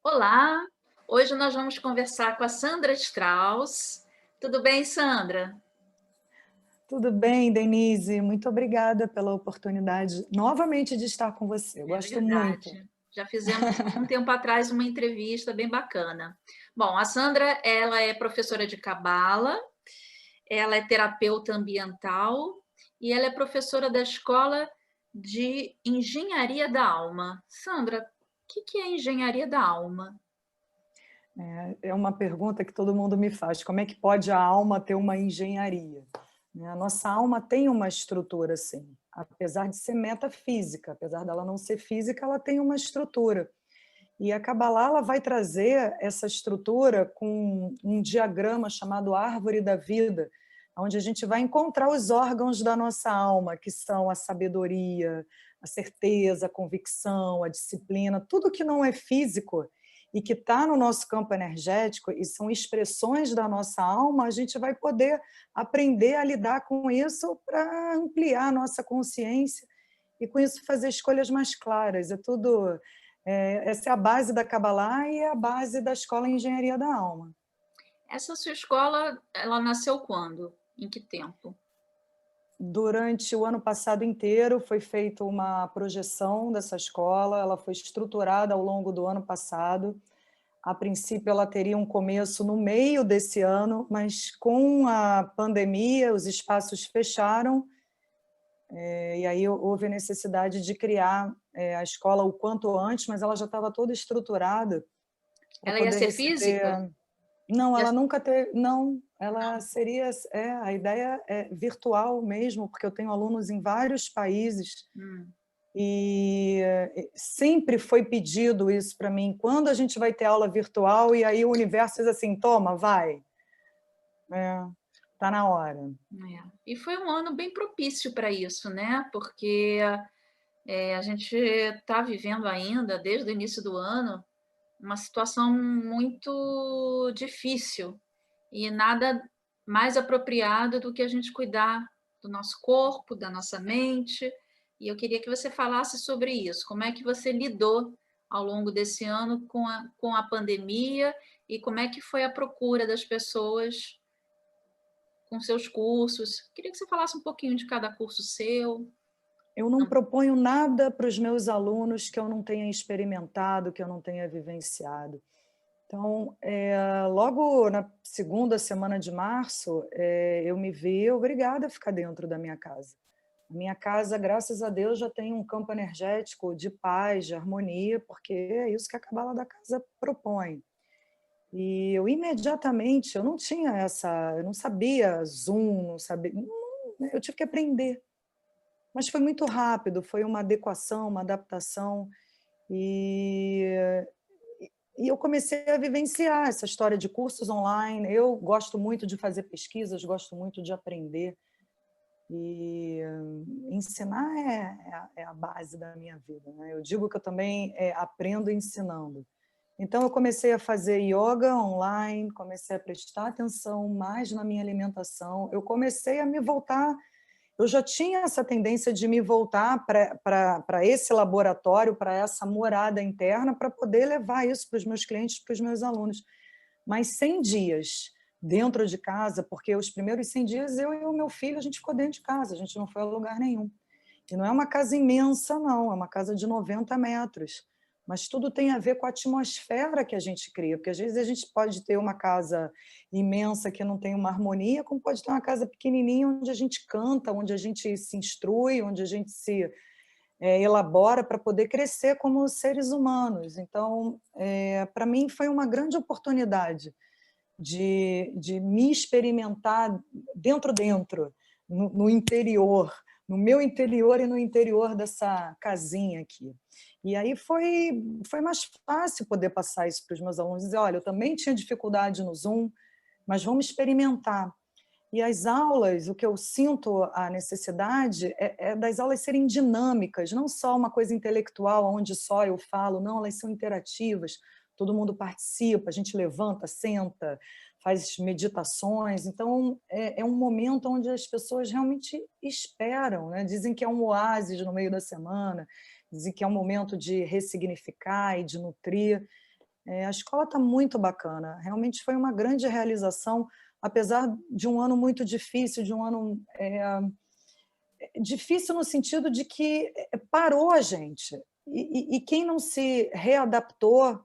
Olá, hoje nós vamos conversar com a Sandra Strauss. Tudo bem, Sandra? Tudo bem, Denise? Muito obrigada pela oportunidade novamente de estar com você. Eu É gosto muito. verdade. Já fizemos um tempo atrás uma entrevista bem bacana. Bom, a Sandra, ela é professora de cabala, ela é terapeuta ambiental e ela é professora da Escola de Engenharia da Alma. Sandra, o que é engenharia da alma? É uma pergunta que todo mundo me faz: como é que pode a alma ter uma engenharia? Né, a nossa alma tem uma estrutura, sim. Apesar de ser metafísica, apesar dela não ser física, ela tem uma estrutura. E a Kabbalah ela vai trazer essa estrutura com um diagrama chamado Árvore da Vida, onde a gente vai encontrar os órgãos da nossa alma, que são a sabedoria, a certeza, a convicção, a disciplina, tudo que não é físico e que está no nosso campo energético e são expressões da nossa alma, a gente vai poder aprender a lidar com isso para ampliar a nossa consciência e com isso fazer escolhas mais claras. Essa é a base da Kabbalah e é a base da Escola em Engenharia da Alma. Essa sua escola, ela nasceu quando? Em que tempo? Durante o ano passado inteiro foi feita uma projeção dessa escola, ela foi estruturada ao longo do ano passado. A princípio, ela teria um começo no meio desse ano, mas com a pandemia, os espaços fecharam, e aí houve a necessidade de criar a escola o quanto antes, mas ela já estava toda estruturada para Ela ia poder ser física? receber. Não, Ia ela nunca teve, não, ela Não. seria, a ideia é virtual mesmo, porque eu tenho alunos em vários países Hum. e sempre foi pedido isso para mim, quando a gente vai ter aula virtual, e aí o universo diz assim, toma, vai, tá na hora. É. E foi um ano bem propício para isso, né, porque, a gente está vivendo ainda, desde o início do ano, uma situação muito difícil, e nada mais apropriado do que a gente cuidar do nosso corpo, da nossa mente, e eu queria que você falasse sobre isso. Como é que você lidou ao longo desse ano com a pandemia e como é que foi a procura das pessoas com seus cursos? Queria que você falasse um pouquinho de cada curso seu. Eu não proponho nada para os meus alunos que eu não tenha experimentado, que eu não tenha vivenciado. Então, logo na segunda semana de março, eu me vi obrigada a ficar dentro da minha casa. A minha casa, graças a Deus, já tem um campo energético de paz, de harmonia, porque é isso que a Cabala da Casa propõe. E eu imediatamente, eu não tinha eu não sabia Zoom, não sabia, eu tive que aprender. Mas foi muito rápido, foi uma adequação, uma adaptação, e e eu comecei a vivenciar essa história de cursos online. Eu gosto muito de fazer pesquisas, gosto muito de aprender, e ensinar é a base da minha vida, né. Eu digo que eu também, aprendo ensinando. Então eu comecei a fazer ioga online, comecei a prestar atenção mais na minha alimentação, eu comecei a me voltar. Eu já tinha essa tendência de me voltar para esse laboratório, para essa morada interna, para poder levar isso para os meus clientes, para os meus alunos. Mas 100 dias dentro de casa, porque os primeiros 100 dias eu e o meu filho, a gente ficou dentro de casa, a gente não foi a lugar nenhum. E não é uma casa imensa, não, é uma casa de 90 metros. Mas tudo tem a ver com a atmosfera que a gente cria, porque às vezes a gente pode ter uma casa imensa que não tem uma harmonia, como pode ter uma casa pequenininha onde a gente canta, onde a gente se instrui, onde a gente se elabora para poder crescer como seres humanos. Então, para mim foi uma grande oportunidade de me experimentar dentro, no interior, no meu interior e no interior dessa casinha aqui. E aí foi mais fácil poder passar isso para os meus alunos, dizer: olha, eu também tinha dificuldade no Zoom, mas vamos experimentar. E as aulas, o que eu sinto a necessidade é das aulas serem dinâmicas, não só uma coisa intelectual, onde só eu falo, não, elas são interativas, todo mundo participa, a gente levanta, senta, faz meditações. Então, é um momento onde as pessoas realmente esperam, né? Dizem que é um oásis no meio da semana, dizem que é um momento de ressignificar e de nutrir. A escola está muito bacana, realmente foi uma grande realização, apesar de um ano muito difícil, de um ano difícil no sentido de que parou a gente. E quem não se readaptou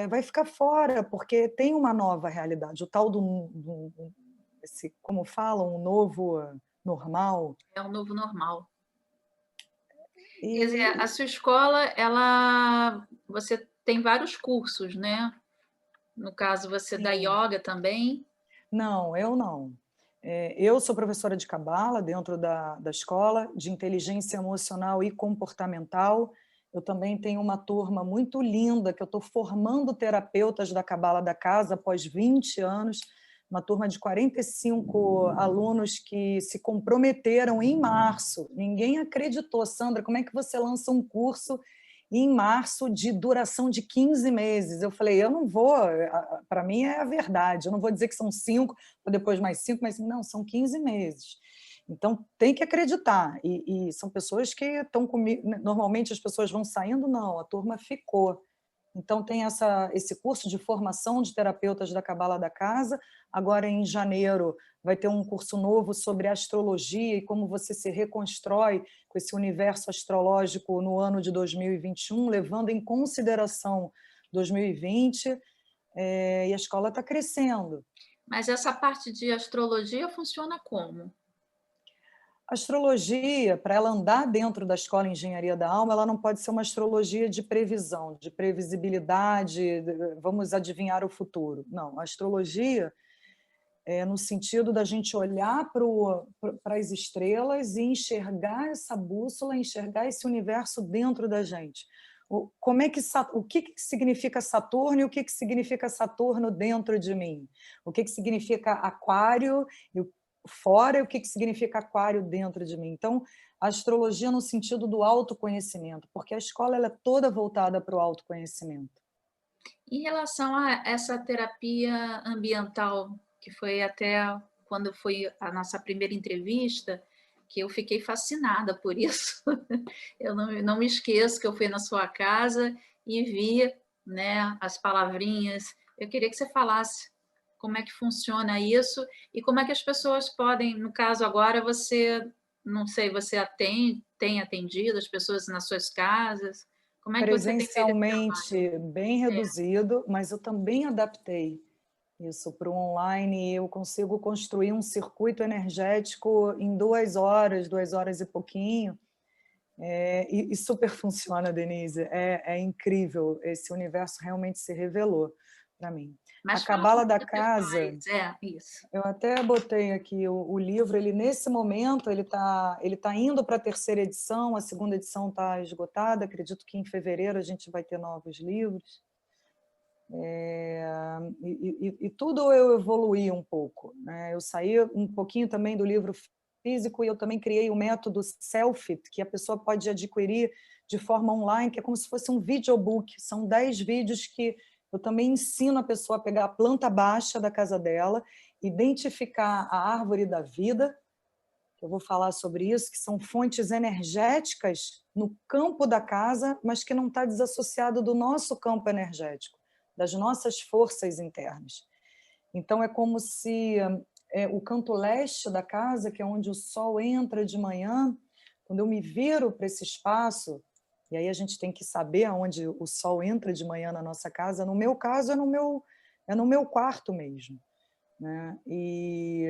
vai ficar fora, porque tem uma nova realidade, o tal esse, como falam, um novo normal. É o novo normal. Quer dizer, E a sua escola, você tem vários cursos, né? No caso, você dá sim, yoga também. não, eu não. Eu sou professora de cabala dentro da escola, de inteligência emocional e comportamental. Eu também tenho uma turma muito linda, que eu estou formando terapeutas da cabala da casa após 20 anos, uma turma de 45 alunos que se comprometeram em março. Ninguém acreditou. Sandra, como é que você lança um curso em março de duração de 15 meses? Eu falei, eu não vou, para mim é a verdade, eu não vou dizer que são 5, depois mais 5, mas não, são 15 meses. Então, tem que acreditar. E são pessoas que estão comigo. Normalmente as pessoas vão saindo, não, a turma ficou. Então, tem esse curso de formação de terapeutas da Cabala da Casa. Agora, em janeiro, vai ter um curso novo sobre astrologia e como você se reconstrói com esse universo astrológico no ano de 2021, levando em consideração 2020. E a escola está crescendo. Mas essa parte de astrologia funciona como? A astrologia, para ela andar dentro da escola de Engenharia da Alma, ela não pode ser uma astrologia de previsão, de previsibilidade, vamos adivinhar o futuro. Não, a astrologia é no sentido da gente olhar para as estrelas e enxergar essa bússola, enxergar esse universo dentro da gente. O que significa Saturno e o que significa Saturno dentro de mim? O que significa Aquário fora e o que significa Aquário dentro de mim? Então, a astrologia no sentido do autoconhecimento, porque a escola ela é toda voltada para o autoconhecimento. Em relação a essa terapia ambiental, que foi até quando foi a nossa primeira entrevista, que eu fiquei fascinada por isso. Eu não me esqueço que eu fui na sua casa e vi, né, as palavrinhas. Eu queria que você falasse como é que funciona isso e como é que as pessoas podem, no caso agora você, não sei, você tem atendido as pessoas nas suas casas? Como é que você tem feito esse trabalho? Presencialmente bem reduzido, mas eu também adaptei isso para o online. Eu consigo construir um circuito energético em 2 horas, 2 horas e pouquinho, e super funciona, Denise. É incrível, esse universo realmente se revelou para mim. A Mas fala Cabala como da você Casa, faz. É, isso. eu até botei aqui o livro, ele nesse momento ele tá indo para a terceira edição, a segunda edição está esgotada, acredito que em fevereiro a gente vai ter novos livros. E tudo eu evoluí um pouco, né? Eu saí um pouquinho também do livro físico e eu também criei o método Selfit, que a pessoa pode adquirir de forma online, que é como se fosse um videobook. São 10 vídeos que eu também ensino a pessoa a pegar a planta baixa da casa dela, identificar a árvore da vida, que eu vou falar sobre isso, que são fontes energéticas no campo da casa, mas que não está desassociado do nosso campo energético, das nossas forças internas. Então, é como se o canto leste da casa, que é onde o sol entra de manhã, quando eu me viro para esse espaço, e aí a gente tem que saber aonde o sol entra de manhã na nossa casa, no meu caso é no meu quarto mesmo, né? E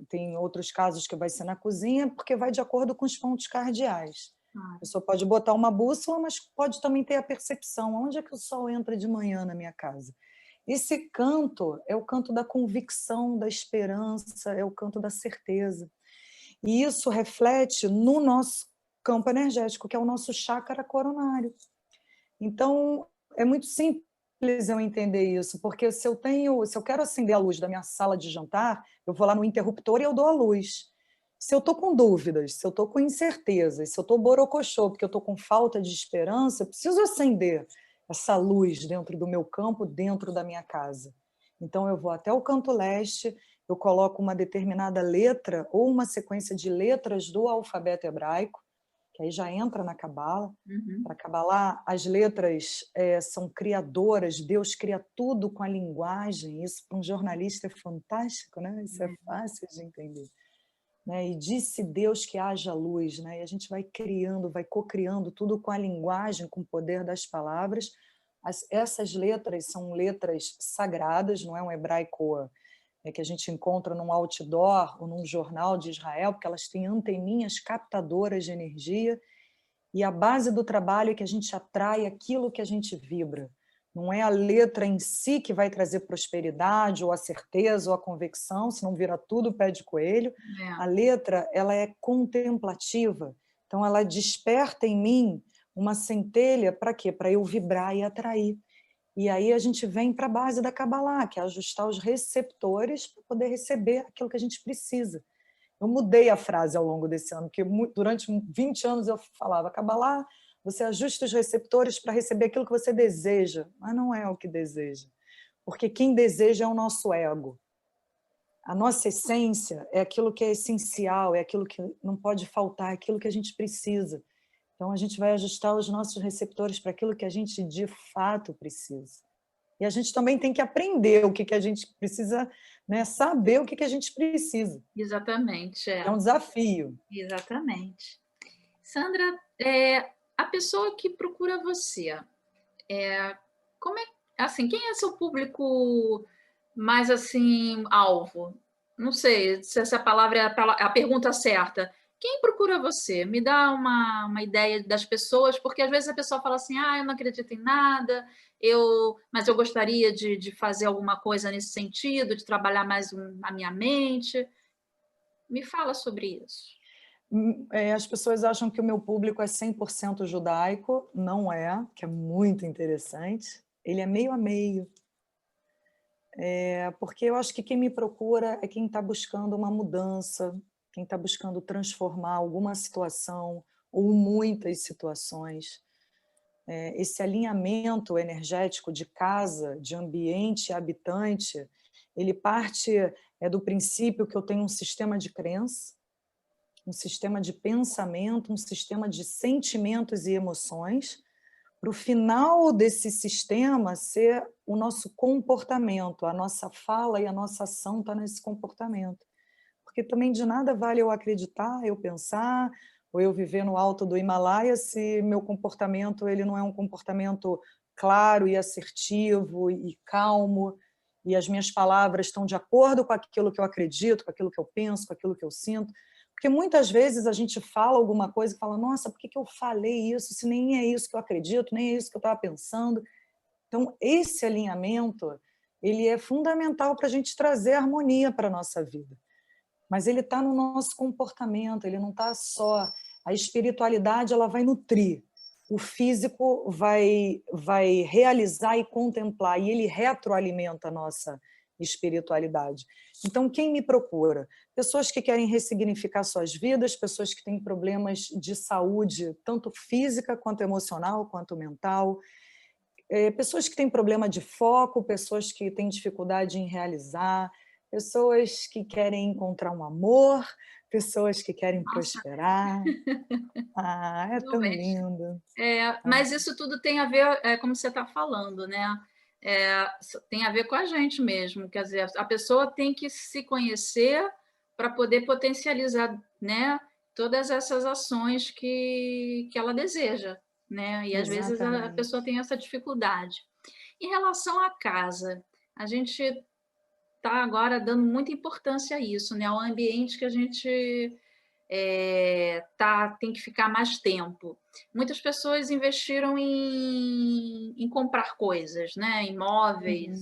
tem outros casos que vai ser na cozinha, porque vai de acordo com os pontos cardeais. A pessoa pode botar uma bússola, mas pode também ter a percepção, onde é que o sol entra de manhã na minha casa? Esse canto é o canto da convicção, da esperança, é o canto da certeza. E isso reflete no nosso campo energético, que é o nosso chácara coronário. Então, é muito simples eu entender isso, porque se eu quero acender a luz da minha sala de jantar, eu vou lá no interruptor e eu dou a luz. Se eu estou com dúvidas, se eu estou com incertezas, se eu estou borocochô, porque eu estou com falta de esperança, eu preciso acender essa luz dentro do meu campo, dentro da minha casa. Então, eu vou até o canto leste, eu coloco uma determinada letra ou uma sequência de letras do alfabeto hebraico, que aí já entra na Cabala. Uhum. Para a Cabala, as letras são criadoras, Deus cria tudo com a linguagem, isso para um jornalista é fantástico, né? Isso é fácil de entender. Né? E disse Deus que haja luz, né? E a gente vai criando, vai co-criando tudo com a linguagem, com o poder das palavras. Essas letras são letras sagradas, não é um hebraico que a gente encontra num outdoor ou num jornal de Israel, porque elas têm anteninhas captadoras de energia, e a base do trabalho é que a gente atrai aquilo que a gente vibra. Não é a letra em si que vai trazer prosperidade, ou a certeza, ou a convicção, senão vira tudo pé de coelho. A letra, ela é contemplativa, então ela desperta em mim uma centelha para quê? Para eu vibrar e atrair. E aí a gente vem para a base da Kabbalah, que é ajustar os receptores para poder receber aquilo que a gente precisa. Eu mudei a frase ao longo desse ano, porque durante 20 anos eu falava, Kabbalah, você ajusta os receptores para receber aquilo que você deseja, mas não é o que deseja, porque quem deseja é o nosso ego. A nossa essência é aquilo que é essencial, é aquilo que não pode faltar, é aquilo que a gente precisa. Então a gente vai ajustar os nossos receptores para aquilo que a gente de fato precisa. E a gente também tem que aprender o que a gente precisa, né? Saber o que a gente precisa. Exatamente, É um desafio. Exatamente. Sandra, a pessoa que procura você, como é, assim, quem é seu público mais assim alvo? Não sei se essa palavra é a pergunta certa. Quem procura você? Me dá uma ideia das pessoas, porque às vezes a pessoa fala assim, eu não acredito em nada, mas eu gostaria de fazer alguma coisa nesse sentido, de trabalhar mais a minha mente. Me fala sobre isso. As pessoas acham que o meu público é 100% judaico, não é, que é muito interessante. Ele é meio a meio. Porque eu acho que quem me procura é quem está buscando uma mudança, quem está buscando transformar alguma situação ou muitas situações. Esse alinhamento energético de casa, de ambiente habitante, ele parte do princípio que eu tenho um sistema de crença, um sistema de pensamento, um sistema de sentimentos e emoções, para o final desse sistema ser o nosso comportamento, a nossa fala e a nossa ação está nesse comportamento. Porque também de nada vale eu acreditar, eu pensar, ou eu viver no alto do Himalaia se meu comportamento ele não é um comportamento claro e assertivo e calmo, e as minhas palavras estão de acordo com aquilo que eu acredito, com aquilo que eu penso, com aquilo que eu sinto. Porque muitas vezes a gente fala alguma coisa e fala, nossa, por que eu falei isso, se nem é isso que eu acredito, nem é isso que eu estava pensando. Então, esse alinhamento ele é fundamental para a gente trazer harmonia para a nossa vida. Mas ele está no nosso comportamento, ele não está só... A espiritualidade ela vai nutrir, o físico vai realizar e contemplar, e ele retroalimenta a nossa espiritualidade. Então, quem me procura? Pessoas que querem ressignificar suas vidas, pessoas que têm problemas de saúde, tanto física, quanto emocional, quanto mental, pessoas que têm problema de foco, pessoas que têm dificuldade em realizar, pessoas que querem encontrar um amor, pessoas que querem Nossa, prosperar. É tão realmente. lindo. Mas isso tudo tem a ver, como você está falando, né? Tem a ver com a gente mesmo. Quer dizer, a pessoa tem que se conhecer para poder potencializar, né, todas essas ações que ela deseja, né? E às vezes a pessoa Exatamente. tem essa dificuldade. Em relação à casa, a gente está agora dando muita importância a isso, né? Ao ambiente que a gente tem que ficar mais tempo. Muitas pessoas investiram em comprar coisas, né? Imóveis,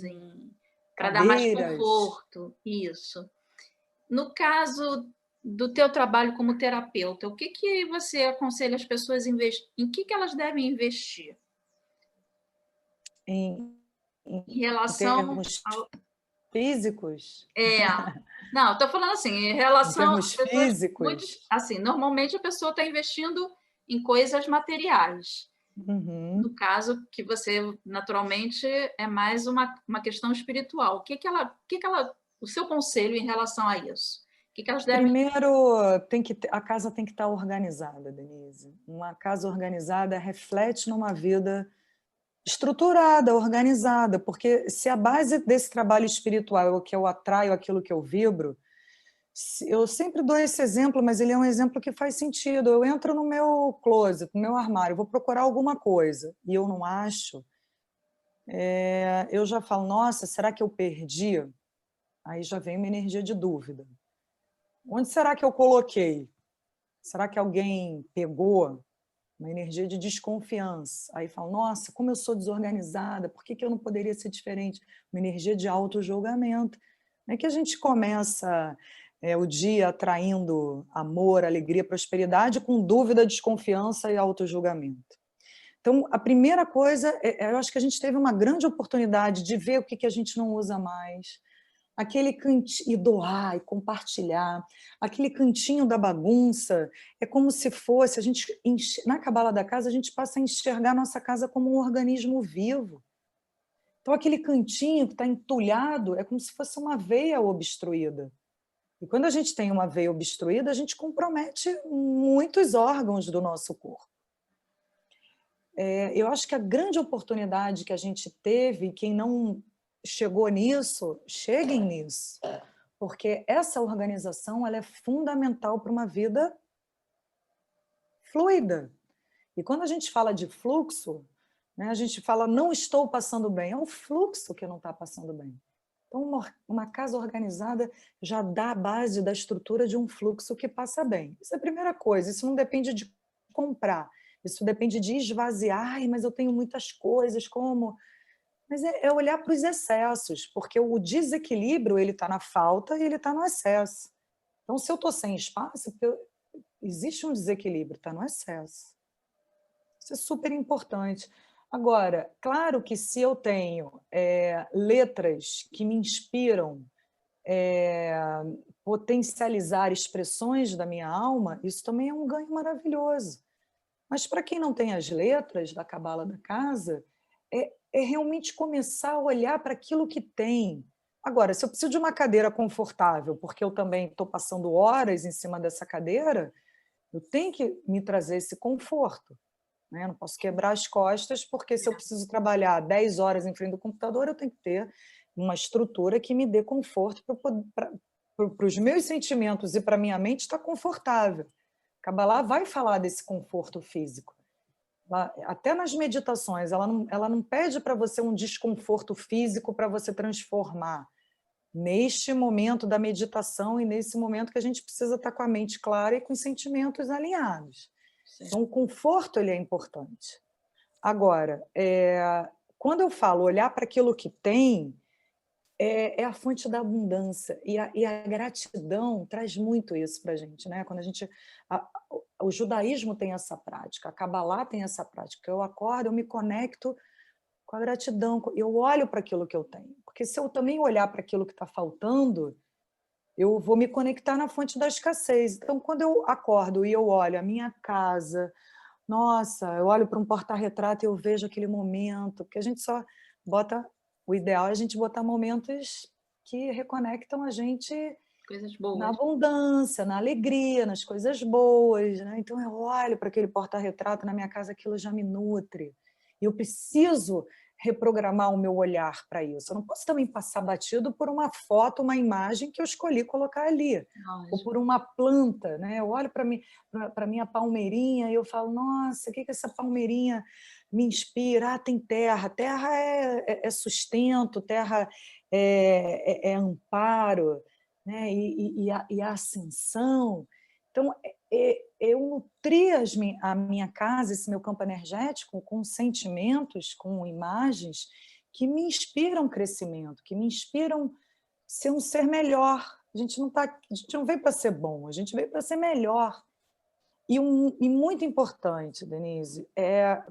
para dar mais Cadeiras. conforto, isso. No caso do teu trabalho como terapeuta, o que você aconselha as pessoas em que elas devem investir? Em, Em em relação termos ao... físicos? É, não, estou falando assim, em Em relação termos às pessoas, físicos? assim, normalmente a pessoa está investindo em coisas materiais. No Uhum. caso que você, naturalmente, é mais uma questão espiritual. O seu conselho em relação a isso? que elas devem... Primeiro, a casa tem que estar organizada, Denise. Uma casa organizada reflete numa vida estruturada, organizada, porque se a base desse trabalho espiritual é o que eu atraio, aquilo que eu vibro, eu sempre dou esse exemplo, mas ele é um exemplo que faz sentido. Eu entro no meu closet, no meu armário, vou procurar alguma coisa e eu não acho, eu já falo, nossa, será que eu perdi? Aí já vem uma energia de dúvida. Onde será que eu coloquei? Será que alguém pegou? Uma energia de desconfiança. Aí fala, nossa, como eu sou desorganizada, por que eu não poderia ser diferente? Uma energia de auto-julgamento. Não é que a gente começa o dia atraindo amor, alegria, prosperidade, com dúvida, desconfiança e auto-julgamento. Então, a primeira coisa, eu acho que a gente teve uma grande oportunidade de ver o que a gente não usa mais, aquele cantinho, e doar, e compartilhar, aquele cantinho da bagunça, é como se fosse, na cabala da casa, a gente passa a enxergar a nossa casa como um organismo vivo. Então, aquele cantinho que está entulhado é como se fosse uma veia obstruída. E quando a gente tem uma veia obstruída, a gente compromete muitos órgãos do nosso corpo. Eu acho que a grande oportunidade que a gente teve, quem não chegou nisso, cheguem nisso, porque essa organização ela é fundamental para uma vida fluida. E quando a gente fala de fluxo, né, a gente fala não estou passando bem, é o fluxo que não está passando bem. Então, uma casa organizada já dá a base da estrutura de um fluxo que passa bem. Isso é a primeira coisa, isso não depende de comprar, isso depende de esvaziar, ai, mas eu tenho muitas coisas, como... Mas é olhar para os excessos, porque o desequilíbrio ele está na falta e ele está no excesso. Então, se eu estou sem espaço, existe um desequilíbrio, está no excesso. Isso é super importante. Agora, claro que se eu tenho letras que me inspiram potencializar expressões da minha alma, isso também é um ganho maravilhoso. Mas para quem não tem as letras da cabala da casa, é realmente começar a olhar para aquilo que tem. Agora, se eu preciso de uma cadeira confortável, porque eu também estou passando horas em cima dessa cadeira, eu tenho que me trazer esse conforto, né? Eu não posso quebrar as costas, porque se eu preciso trabalhar 10 horas em frente do computador, eu tenho que ter uma estrutura que me dê conforto para os meus sentimentos e para a minha mente estar confortável. Kabbalah vai falar desse conforto físico. Até nas meditações, ela não pede para você um desconforto físico para você transformar. Neste momento da meditação e nesse momento que a gente precisa estar com a mente clara e com os sentimentos alinhados. Sim. Então, o conforto ele é importante. Agora, quando eu falo olhar para aquilo que tem, é a fonte da abundância, e a gratidão traz muito isso para a gente, né? Quando o judaísmo tem essa prática, a Kabbalah tem essa prática, eu acordo, eu me conecto com a gratidão, eu olho para aquilo que eu tenho, porque se eu também olhar para aquilo que está faltando, eu vou me conectar na fonte da escassez. Então, quando eu acordo e eu olho a minha casa, nossa, eu olho para um porta-retrato e eu vejo aquele momento, porque a gente só bota... O ideal é a gente botar momentos que reconectam a gente Coisas boas. na abundância, na alegria, nas coisas boas, né? Então, eu olho para aquele porta-retrato na minha casa, aquilo já me nutre. E eu preciso reprogramar o meu olhar para isso. Eu não posso também passar batido por uma foto, uma imagem que eu escolhi colocar ali. Ou por uma planta, né? Eu olho para a minha palmeirinha e eu falo, nossa, o que essa palmeirinha me inspira? Ah, tem terra. Terra é sustento, terra é amparo, né? E a ascensão. Então, eu nutri a minha casa, esse meu campo energético, com sentimentos, com imagens que me inspiram crescimento, que me inspiram ser um ser melhor. A gente não veio para ser bom, a gente veio para ser melhor. E muito importante, Denise,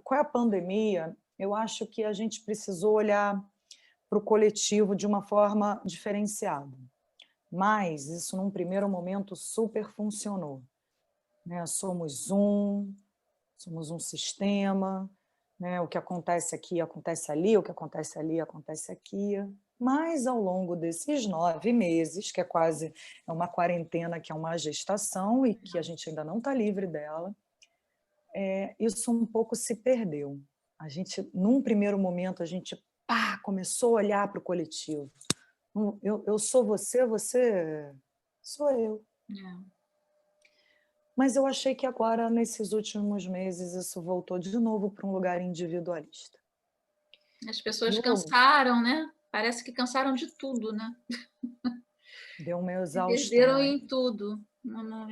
com a pandemia, eu acho que a gente precisou olhar para o coletivo de uma forma diferenciada. Mas isso, num primeiro momento, super funcionou, né? Somos um sistema, né? O que acontece aqui acontece ali, o que acontece ali acontece aqui. Mas ao longo desses 9 meses, que é uma quarentena, que é uma gestação e que a gente ainda não está livre dela, isso um pouco se perdeu. A gente, num primeiro momento, a gente começou a olhar para o coletivo. Eu sou você, você sou eu. É. Mas eu achei que agora, nesses últimos meses, isso voltou de novo para um lugar individualista. As pessoas Eu cansaram, né? Parece que cansaram de tudo, né? deu uma Se perderam exaustão. em tudo.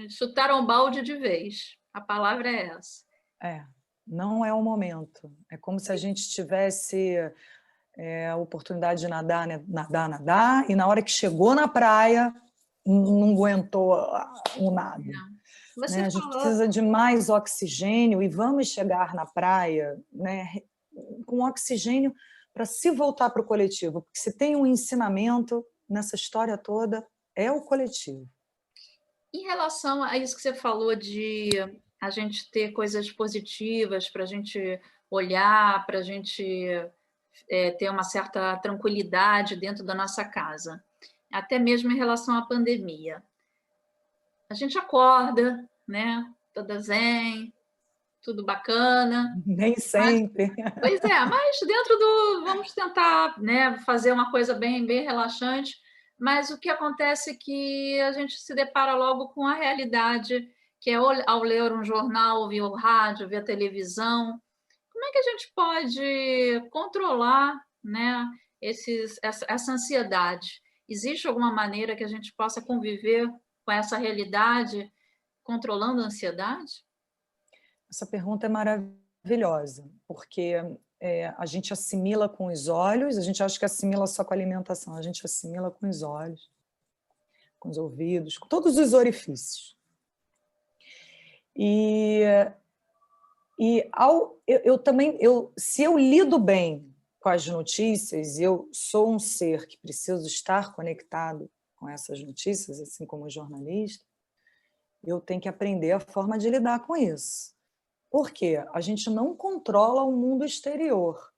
Chutaram balde de vez. A palavra é essa. Não é o momento. É como se a gente tivesse a oportunidade de nadar, né? Nadar, e na hora que chegou na praia, não aguentou o nada. Você Né? A gente falou. precisa de mais oxigênio e vamos chegar na praia, né, com oxigênio para se voltar para o coletivo, porque se tem um ensinamento nessa história toda, é o coletivo. Em relação a isso que você falou de a gente ter coisas positivas para a gente olhar, para a gente ter uma certa tranquilidade dentro da nossa casa, até mesmo em relação à pandemia. A gente acorda, né? Toda zen, tudo bacana. Nem sempre. Pois é, mas dentro do. Vamos tentar, né, fazer uma coisa bem, bem relaxante, mas o que acontece é que a gente se depara logo com a realidade, que é ao ler um jornal, ouvir o rádio, ver a televisão. Como é que a gente pode controlar, né, essa ansiedade? Existe alguma maneira que a gente possa conviver com essa realidade, controlando a ansiedade? Essa pergunta é maravilhosa, porque a gente assimila com os olhos, a gente acha que assimila só com a alimentação, a gente assimila com os olhos, com os ouvidos, com todos os orifícios. Eu também, se eu lido bem com as notícias, eu sou um ser que preciso estar conectado com essas notícias, assim como jornalista, eu tenho que aprender a forma de lidar com isso. Por quê? A gente não controla o mundo exterior.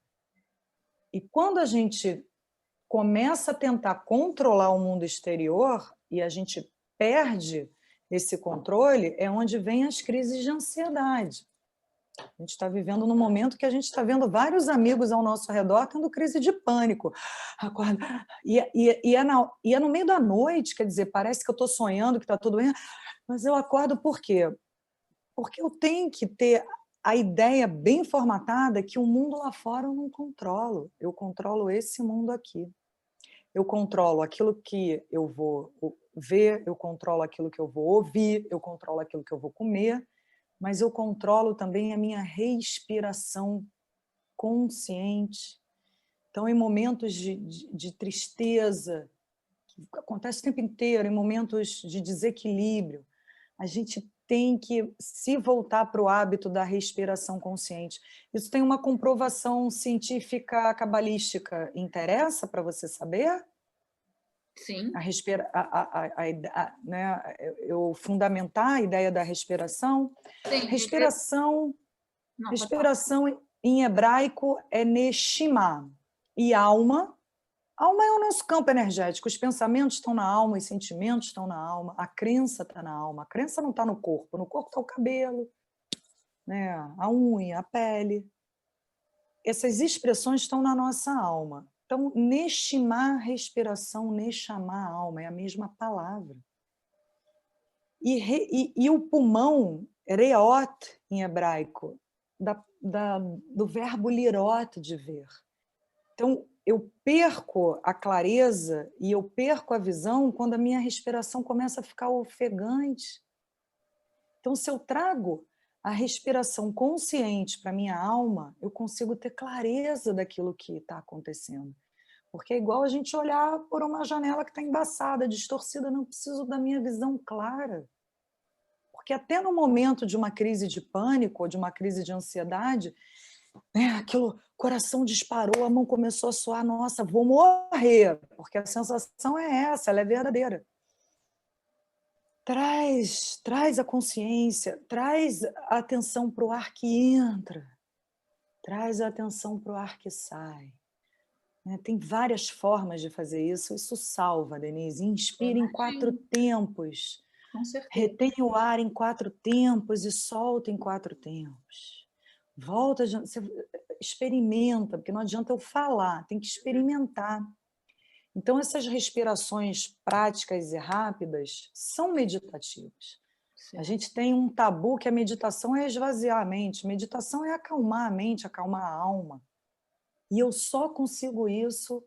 E quando a gente começa a tentar controlar o mundo exterior e a gente perde esse controle, é onde vem as crises de ansiedade. A gente está vivendo num momento que a gente está vendo vários amigos ao nosso redor tendo crise de pânico. Acorda. E é no meio da noite, quer dizer, parece que eu estou sonhando, que está tudo bem, mas eu acordo por quê? Porque eu tenho que ter a ideia bem formatada que o mundo lá fora eu não controlo. Eu controlo esse mundo aqui. Eu controlo aquilo que eu vou ver, eu controlo aquilo que eu vou ouvir, eu controlo aquilo que eu vou comer, mas eu controlo também a minha respiração consciente. Então, em momentos de tristeza, que acontece o tempo inteiro, em momentos de desequilíbrio, a gente tem que se voltar para o hábito da respiração consciente. Isso tem uma comprovação científica cabalística. Interessa para você saber? Sim. Né, eu fundamentar a ideia da respiração. Sim. Respiração, Não, pode falar. respiração em hebraico é neshima. E alma é o nosso campo energético. Os pensamentos estão na alma, os sentimentos estão na alma, a crença está na alma. A crença não está no corpo está o cabelo, né, a unha, a pele. Essas expressões estão na nossa alma. Então, neshima, respiração, neshama, alma, é a mesma palavra. E o pulmão, reot, em hebraico, do verbo lirot, de ver. Então, eu perco a clareza e eu perco a visão quando a minha respiração começa a ficar ofegante. Então, se eu trago a respiração consciente para a minha alma, eu consigo ter clareza daquilo que está acontecendo. Porque é igual a gente olhar por uma janela que está embaçada, distorcida, não preciso da minha visão clara. Porque até no momento de uma crise de pânico ou de uma crise de ansiedade, aquilo, coração disparou, a mão começou a suar, nossa, vou morrer, porque a sensação é essa, ela é verdadeira. Traz a consciência, traz a atenção para o ar que entra. Traz a atenção para o ar que sai. Né? Tem várias formas de fazer isso. Isso salva, Denise. Eu Inspira em 4 imagino, tempos. com certeza. Retém o ar em 4 tempos e solta em 4 tempos. Volta, você experimenta, porque não adianta eu falar, tem que experimentar. Então, essas respirações práticas e rápidas são meditativas. A Certo. gente tem um tabu que a meditação é esvaziar a mente, meditação é acalmar a mente, acalmar a alma. E eu só consigo isso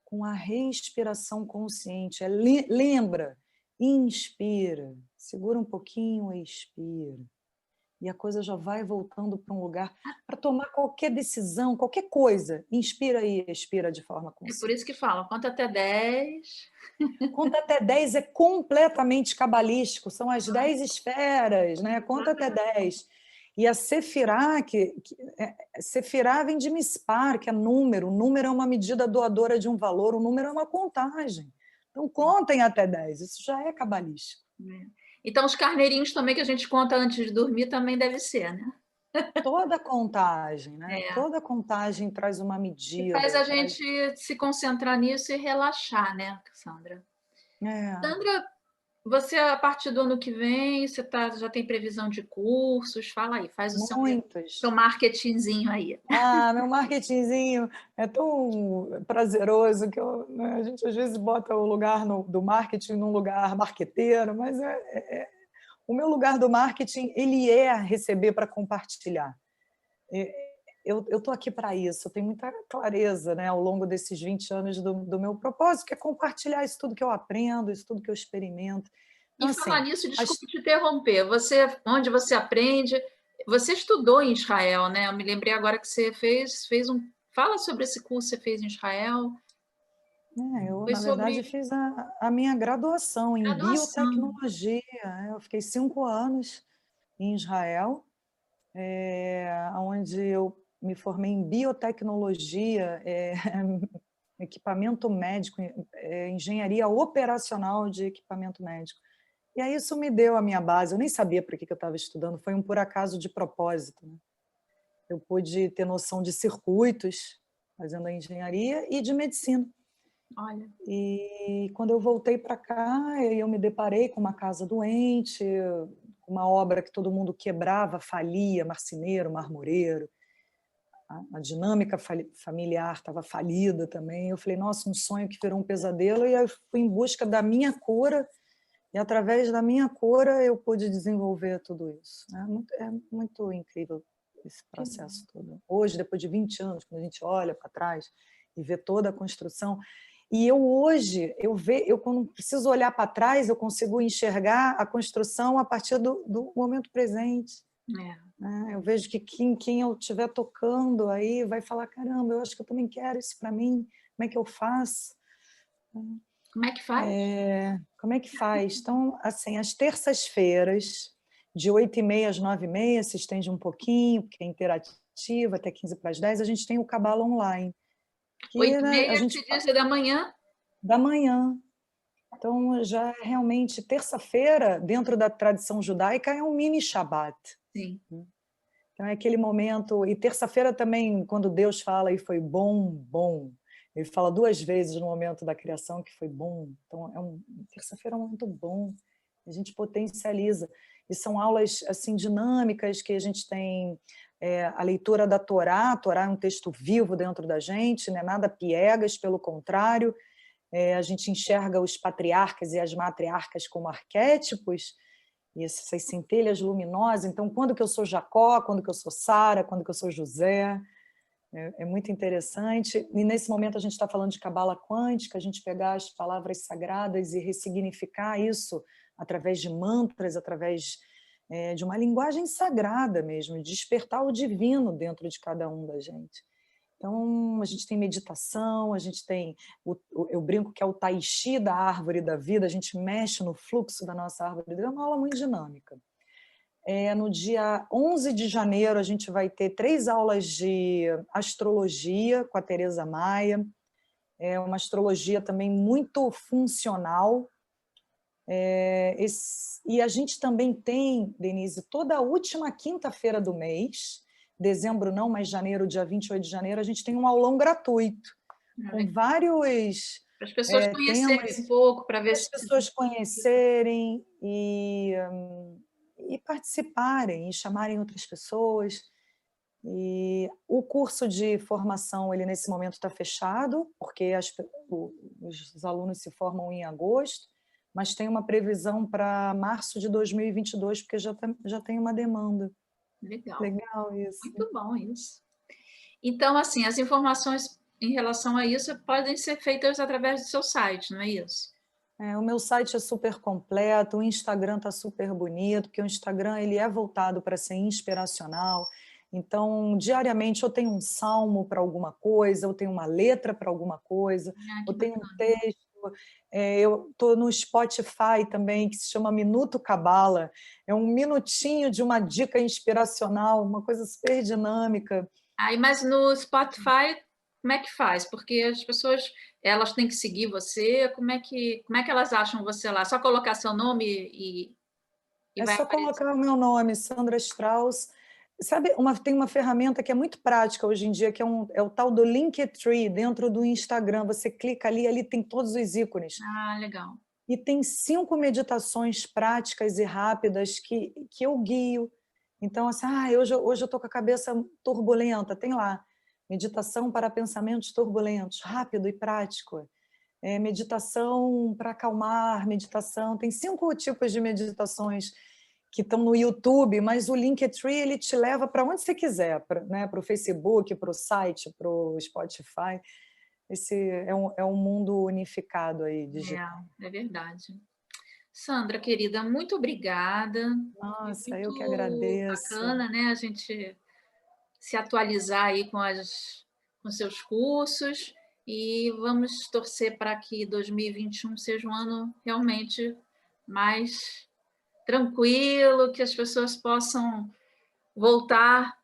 com a respiração consciente. Lembra, inspira, segura um pouquinho e expira. E a coisa já vai voltando para um lugar para tomar qualquer decisão, qualquer coisa. Inspira e expira de forma É por isso consciente. que falam, conta até 10. Conta até 10 é completamente cabalístico, são as 10 esferas, né? Conta até 10. E a Sefirá, Sefirá vem de Mispar, que é número. O número é uma medida doadora de um valor, o número é uma contagem. Então, contem até 10, isso já é cabalístico. Então, os carneirinhos também que a gente conta antes de dormir também deve ser, né? Toda contagem, né? É. Toda contagem traz uma E faz a medida, traz... gente se concentrar nisso e relaxar, né, Sandra? É, Sandra, você, a partir do ano que vem, você já tem previsão de cursos? Fala aí, faz o seu muitas. marketingzinho aí. Ah, meu marketingzinho é tão prazeroso que né, a gente às vezes bota o lugar do marketing num lugar marqueteiro, mas o meu lugar do marketing ele é receber para compartilhar. Eu estou aqui para isso, eu tenho muita clareza, né, ao longo desses 20 anos do meu propósito, que é compartilhar isso tudo que eu aprendo, isso tudo que eu experimento. E Então, falar assim, nisso, desculpe te interromper, onde você aprende, você estudou em Israel, né? Eu me lembrei agora que você fez um. Fala sobre esse curso que você fez em Israel. eu, Foi na verdade, sobre fiz a minha graduação em graduação. biotecnologia. Eu fiquei 5 anos em Israel, onde eu me formei em biotecnologia, equipamento médico, engenharia operacional de equipamento médico. E aí isso me deu a minha base. Eu nem sabia para que eu estava estudando, foi um por acaso de propósito. Né? Eu pude ter noção de circuitos, fazendo a engenharia, e de medicina. Olha, E quando eu voltei para cá, eu me deparei com uma casa doente, uma obra que todo mundo quebrava, falia, marceneiro, marmoreiro. A dinâmica familiar estava falida também. Eu falei, nossa, um sonho que virou um pesadelo. E eu fui em busca da minha cura, e através da minha cura eu pude desenvolver tudo isso. É muito incrível esse que bom. processo todo. Hoje, depois de 20 anos, quando a gente olha para trás e vê toda a construção, e eu hoje, eu quando preciso olhar para trás, eu consigo enxergar a construção a partir do momento presente. É. Né? Eu vejo que quem eu estiver tocando aí vai falar, caramba, eu acho que eu também quero isso para mim, como é que eu faço? Como é que faz? Como é que faz? Então, assim, às terças-feiras, de 8h30 às 9h30, se estende um pouquinho, porque é interativa, até 15 para as 10, a gente tem o Cabala Online, que Oito e né, a meia, gente se diz, da manhã? da manhã. Então, já é realmente terça-feira, dentro da tradição judaica, é um mini Shabat. Sim. Então, é aquele momento. E terça-feira também, quando Deus fala, e foi bom, bom. Ele fala 2 vezes no momento da criação que foi bom. Então, terça-feira é um momento bom. A gente potencializa. E são aulas assim dinâmicas que a gente tem a leitura da Torá. A Torá é um texto vivo dentro da gente, não é nada piegas, pelo contrário. A gente enxerga os patriarcas e as matriarcas como arquétipos, e essas centelhas luminosas. Então, quando que eu sou Jacó, quando que eu sou Sara, quando que eu sou José, é muito interessante. E nesse momento a gente está falando de cabala quântica, a gente pegar as palavras sagradas e ressignificar isso através de mantras, através de uma linguagem sagrada mesmo, despertar o divino dentro de cada um da gente. Então, a gente tem meditação, a gente tem, eu brinco que é o tai chi da árvore da vida, a gente mexe no fluxo da nossa árvore da vida, é uma aula muito dinâmica. No dia 11 de janeiro, a gente vai ter 3 aulas de astrologia com a Tereza Maia, é uma astrologia também muito funcional. E a gente também tem, Denise, toda a última quinta-feira do mês, dezembro não, mas janeiro, dia 28 de janeiro, a gente tem um aulão gratuito, com vários para as pessoas conhecerem um temas, pouco, para ver para as se... pessoas conhecerem e participarem, e chamarem outras pessoas. E o curso de formação, ele nesse momento está fechado, porque os alunos se formam em agosto, mas tem uma previsão para março de 2022, porque já tem uma demanda. Legal. Legal isso. Muito bom isso. Então, assim, as informações em relação a isso podem ser feitas através do seu site, não é isso? O meu site é super completo, o Instagram está super bonito, porque o Instagram ele é voltado para ser inspiracional. Então, diariamente eu tenho um salmo para alguma coisa, eu tenho uma letra para alguma coisa, Que eu tenho um bacana. texto. Eu estou no Spotify também, que se chama Minuto Cabala. É um minutinho de uma dica inspiracional, uma coisa super dinâmica. Mas no Spotify, como é que faz? Porque as pessoas, elas têm que seguir você, como é que elas acham você lá? Só colocar seu nome e É vai só aparecer? colocar o meu nome, Sandra Strauss. Sabe, tem uma ferramenta que é muito prática hoje em dia, que é o tal do Linktree, dentro do Instagram. Você clica ali, ali tem todos os ícones. Legal. E tem 5 meditações práticas e rápidas que eu guio. Então, assim, hoje eu estou com a cabeça turbulenta, tem lá. Meditação para pensamentos turbulentos, rápido e prático. Meditação para acalmar, meditação. Tem 5 tipos de meditações que estão no YouTube, mas o Linktree ele te leva para onde você quiser, para o Facebook, para o site, para o Spotify. Esse é um mundo unificado aí, digital. É verdade. Sandra, querida, muito obrigada. Foi Nossa, eu que muito agradeço. bacana, né? A gente se atualizar aí com seus cursos e vamos torcer para que 2021 seja um ano realmente mais tranquilo, que as pessoas possam voltar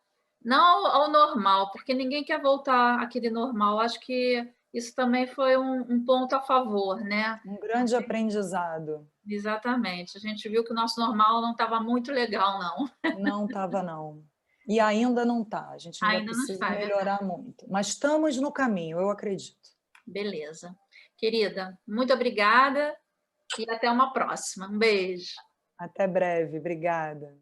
não ao normal, porque ninguém quer voltar àquele normal. Acho que isso também foi um ponto a favor, né? Um grande aprendizado. Exatamente. A gente viu que o nosso normal não estava muito legal, não. Não estava, não. E ainda não está. A gente ainda Ainda não precisa está, é verdade. melhorar muito. Mas estamos no caminho, eu acredito. Beleza. Querida, muito obrigada e até uma próxima. Um beijo. Até breve. Obrigada.